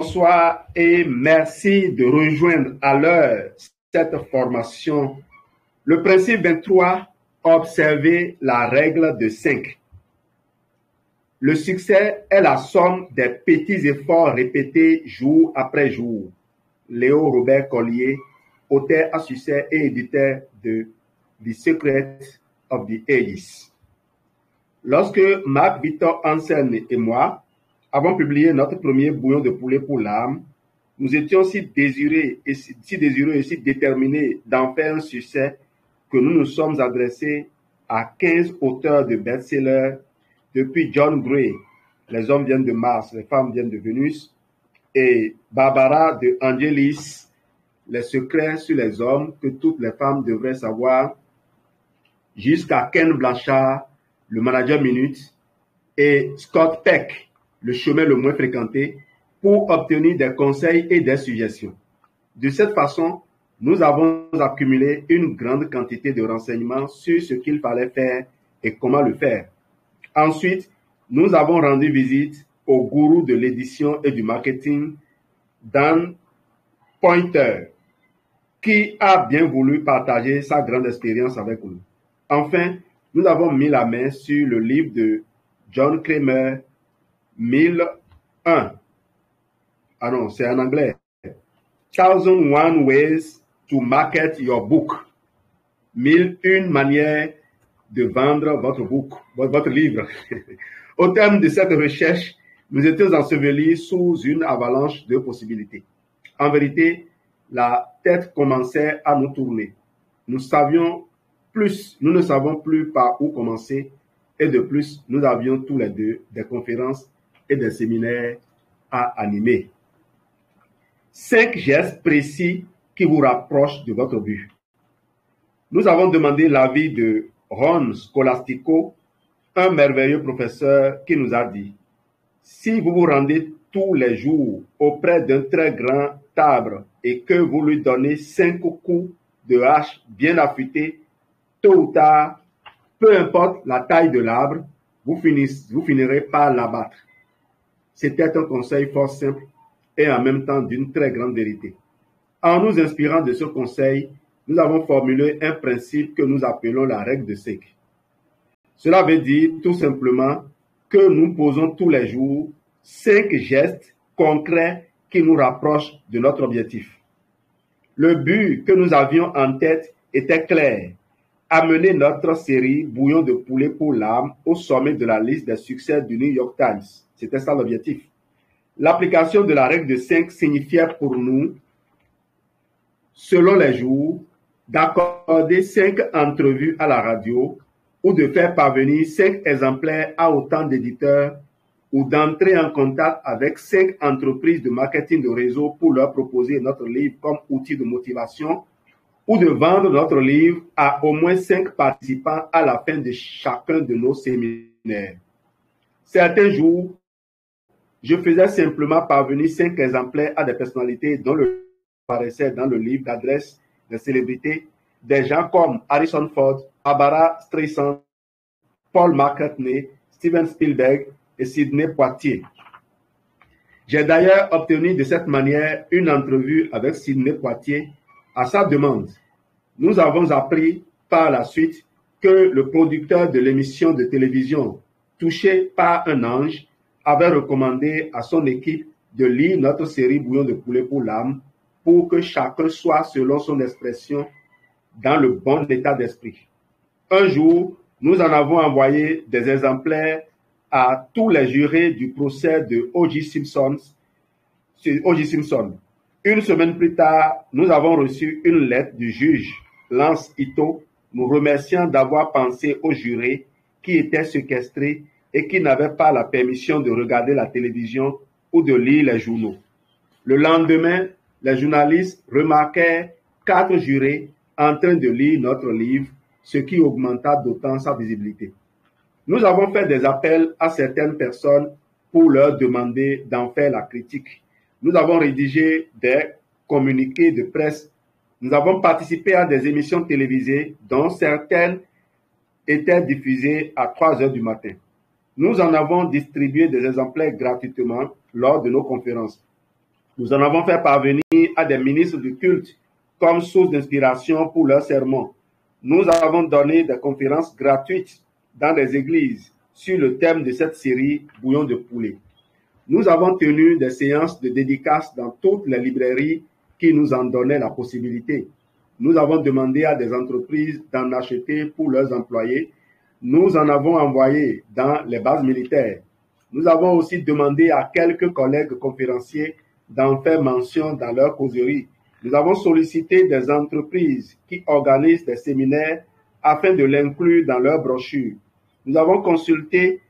Bonsoir et merci de rejoindre à l'heure cette formation. Le principe 23, observer la règle de 5. Le succès est la somme des petits efforts répétés jour après jour. Léo Robert Collier, auteur à succès et éditeur de The Secret of the Ages. Lorsque Mark Victor Hansen et moi avons publié notre premier bouillon de poulet pour l'âme, nous étions si désireux et si déterminés d'en faire un succès que nous nous sommes adressés à 15 auteurs de best-sellers depuis John Gray, Les hommes viennent de Mars, les femmes viennent de Vénus, et Barbara de Angelis, Les secrets sur les hommes que toutes les femmes devraient savoir, jusqu'à Ken Blanchard, Le manager minute, et Scott Peck, Le chemin le moins fréquenté, pour obtenir des conseils et des suggestions. De cette façon, nous avons accumulé une grande quantité de renseignements sur ce qu'il fallait faire et comment le faire. Ensuite, nous avons rendu visite au gourou de l'édition et du marketing, Dan Poynter, qui a bien voulu partager sa grande expérience avec nous. Enfin, nous avons mis la main sur le livre de John Kramer, 1001. Ah non, c'est en anglais. 1001 Ways to Market Your Book. 1001 manières de vendre votre livre. Au terme de cette recherche, nous étions ensevelis sous une avalanche de possibilités. En vérité, la tête commençait à nous tourner. Nous ne savons plus par où commencer, et de plus, nous avions tous les deux des conférences et des séminaires à animer. 5 gestes précis qui vous rapprochent de votre but. Nous avons demandé l'avis de Ron Scolastico, un merveilleux professeur qui nous a dit: si vous vous rendez tous les jours auprès d'un très grand arbre et que vous lui donnez 5 coups de hache bien affûtés, tôt ou tard, peu importe la taille de l'arbre, vous finirez par l'abattre. C'était un conseil fort simple et en même temps d'une très grande vérité. En nous inspirant de ce conseil, nous avons formulé un principe que nous appelons la règle de 5. Cela veut dire tout simplement que nous posons tous les jours 5 gestes concrets qui nous rapprochent de notre objectif. Le but que nous avions en tête était clair: amener notre série Bouillon de poulet pour l'âme au sommet de la liste des succès du New York Times. C'était ça l'objectif. L'application de la règle de 5 signifiait pour nous, selon les jours, d'accorder 5 entrevues à la radio ou de faire parvenir 5 exemplaires à autant d'éditeurs ou d'entrer en contact avec 5 entreprises de marketing de réseau pour leur proposer notre livre comme outil de motivation ou de vendre notre livre à au moins 5 participants à la fin de chacun de nos séminaires. Certains jours, je faisais simplement parvenir 5 exemplaires à des personnalités dont le apparaissait dans le livre d'adresse des célébrités, des gens comme Harrison Ford, Barbara Streisand, Paul McCartney, Steven Spielberg et Sidney Poitier. J'ai d'ailleurs obtenu de cette manière une entrevue avec Sidney Poitier à sa demande. Nous avons appris par la suite que le producteur de l'émission de télévision Touché par un ange avait recommandé à son équipe de lire notre série Bouillon de poulet pour l'âme pour que chacun soit, selon son expression, dans le bon état d'esprit. Un jour, nous en avons envoyé des exemplaires à tous les jurés du procès de O.J. Simpson. Une semaine plus tard, nous avons reçu une lettre du juge Lance Ito nous remerciant d'avoir pensé aux jurés qui étaient séquestrés et qui n'avaient pas la permission de regarder la télévision ou de lire les journaux. Le lendemain, les journalistes remarquèrent 4 jurés en train de lire notre livre, ce qui augmenta d'autant sa visibilité. Nous avons fait des appels à certaines personnes pour leur demander d'en faire la critique. Nous avons rédigé des communiqués de presse. Nous avons participé à des émissions télévisées dont certaines étaient diffusées à 3 heures du matin. Nous en avons distribué des exemplaires gratuitement lors de nos conférences. Nous en avons fait parvenir à des ministres du culte comme source d'inspiration pour leurs sermons. Nous avons donné des conférences gratuites dans des églises sur le thème de cette série Bouillon de poulet. Nous avons tenu des séances de dédicaces dans toutes les librairies qui nous en donnaient la possibilité. Nous avons demandé à des entreprises d'en acheter pour leurs employés. Nous en avons envoyé dans les bases militaires. Nous avons aussi demandé à quelques collègues conférenciers d'en faire mention dans leurs causeries. Nous avons sollicité des entreprises qui organisent des séminaires afin de l'inclure dans leurs brochures. Nous avons consulté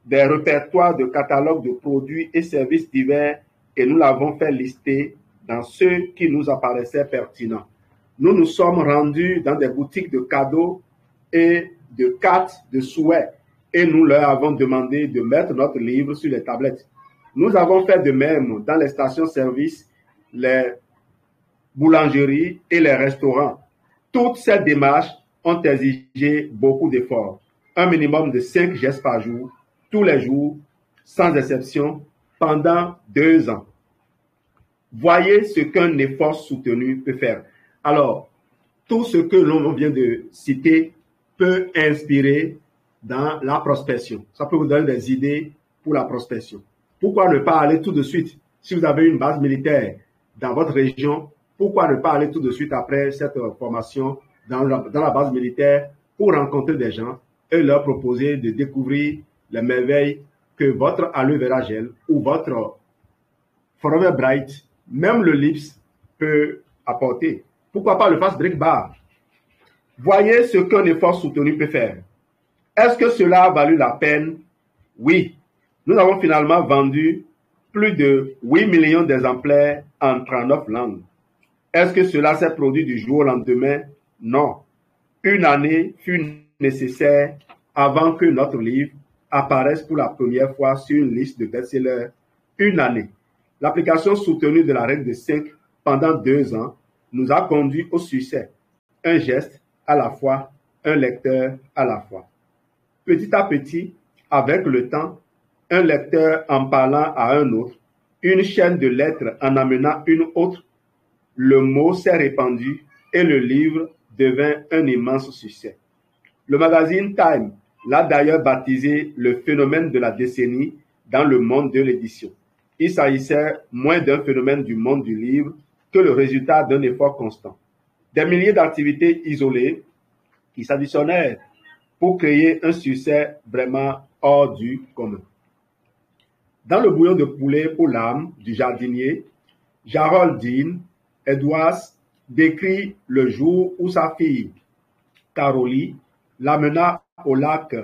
des répertoires de catalogues de produits et services divers et nous l'avons fait lister dans ceux qui nous apparaissaient pertinents. Nous nous sommes rendus dans des boutiques de cadeaux et de cartes de souhaits et nous leur avons demandé de mettre notre livre sur les tablettes. Nous avons fait de même dans les stations-service, les boulangeries et les restaurants. Toutes ces démarches ont exigé beaucoup d'efforts. Un minimum de 5 gestes par jour, tous les jours, sans exception, pendant 2 ans. Voyez ce qu'un effort soutenu peut faire. Alors, tout ce que l'on vient de citer peut inspirer dans la prospection. Ça peut vous donner des idées pour la prospection. Pourquoi ne pas aller tout de suite, si vous avez une base militaire dans votre région, pourquoi ne pas aller tout de suite après cette formation dans la base militaire pour rencontrer des gens et leur proposer de découvrir les merveilles que votre aloe vera gel ou votre Forever Bright, même le Lips, peut apporter. Pourquoi pas le Fast Drink Bar? Voyez ce qu'un effort soutenu peut faire. Est-ce que cela a valu la peine? Oui. Nous avons finalement vendu plus de 8 millions d'exemplaires en 39 langues. Est-ce que cela s'est produit du jour au lendemain? Non. Une année fut nécessaire avant que notre livre apparaisse pour la première fois sur une liste de best-sellers. Une année. L'application soutenue de la règle de 5 pendant 2 ans nous a conduit au succès. Un geste à la fois, un lecteur à la fois. Petit à petit, avec le temps, un lecteur en parlant à un autre, une chaîne de lettres en amenant une autre, le mot s'est répandu et le livre devint un immense succès. Le magazine Time l'a d'ailleurs baptisé le phénomène de la décennie dans le monde de l'édition. Il s'agissait moins d'un phénomène du monde du livre que le résultat d'un effort constant. Des milliers d'activités isolées qui s'additionnèrent pour créer un succès vraiment hors du commun. Dans le bouillon de poulet pour l'âme du jardinier, Jarol Dean Edwards décrit le jour où sa fille, Carolie, l'amena au lac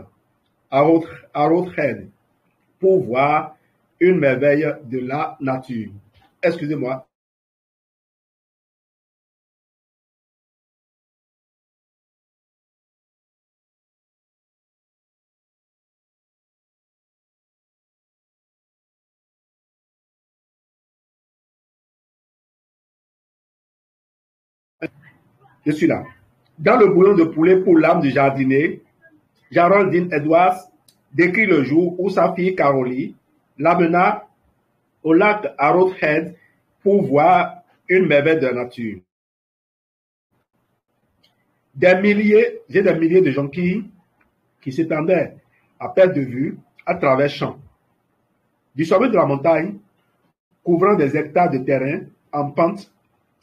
Arrowhead pour voir une merveille de la nature. Excusez-moi. Je suis là. Dans le bouillon de poulet pour l'âme du jardinier, Jarol Dean Edwards décrit le jour où sa fille Carolie l'amena au lac Arrowhead pour voir une merveille de la nature. J'ai des milliers de jonquilles qui s'étendaient à perte de vue à travers champs. Du sommet de la montagne, couvrant des hectares de terrain en pente,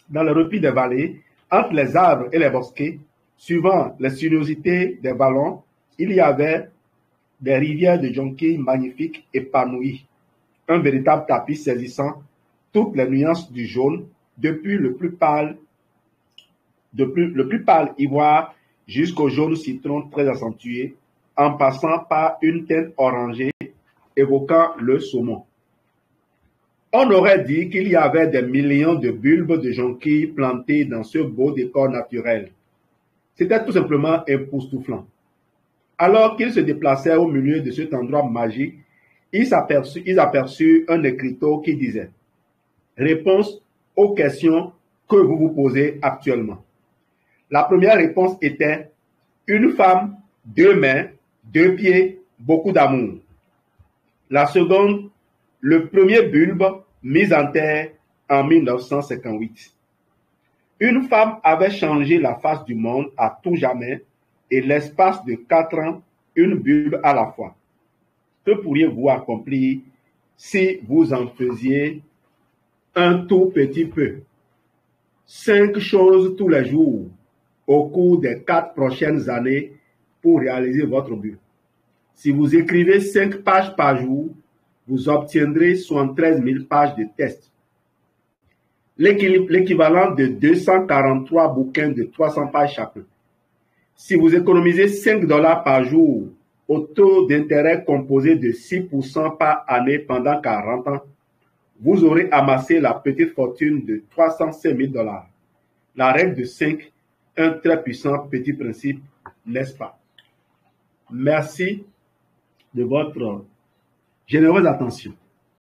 dans le repli des vallées, entre les arbres et les bosquets, suivant les sinuosités des vallons, il y avait des rivières de jonquilles magnifiques épanouies. Un véritable tapis saisissant toutes les nuances du jaune, depuis le plus pâle ivoire jusqu'au jaune citron très accentué, en passant par une teinte orangée évoquant le saumon. On aurait dit qu'il y avait des millions de bulbes de jonquilles plantés dans ce beau décor naturel. C'était tout simplement époustouflant. Alors qu'ils se déplaçaient au milieu de cet endroit magique, ils aperçurent un écriteau qui disait « Réponse aux questions que vous vous posez actuellement ». La première réponse était « Une femme, 2 mains, 2 pieds, beaucoup d'amour ». La seconde, le premier bulbe mis en terre en 1958. Une femme avait changé la face du monde à tout jamais et l'espace de 4 ans, une bulbe à la fois. Que pourriez-vous accomplir si vous en faisiez un tout petit peu? 5 choses tous les jours au cours des 4 prochaines années pour réaliser votre but. Si vous écrivez 5 pages par jour, vous obtiendrez 73 000 pages de tests. L'équivalent de 243 bouquins de 300 pages chacun. Si vous économisez 5 $ par jour au taux d'intérêt composé de 6% par année pendant 40 ans, vous aurez amassé la petite fortune de 305 000 $. La règle de 5, un très puissant petit principe, n'est-ce pas? Merci de votre généreuse attention.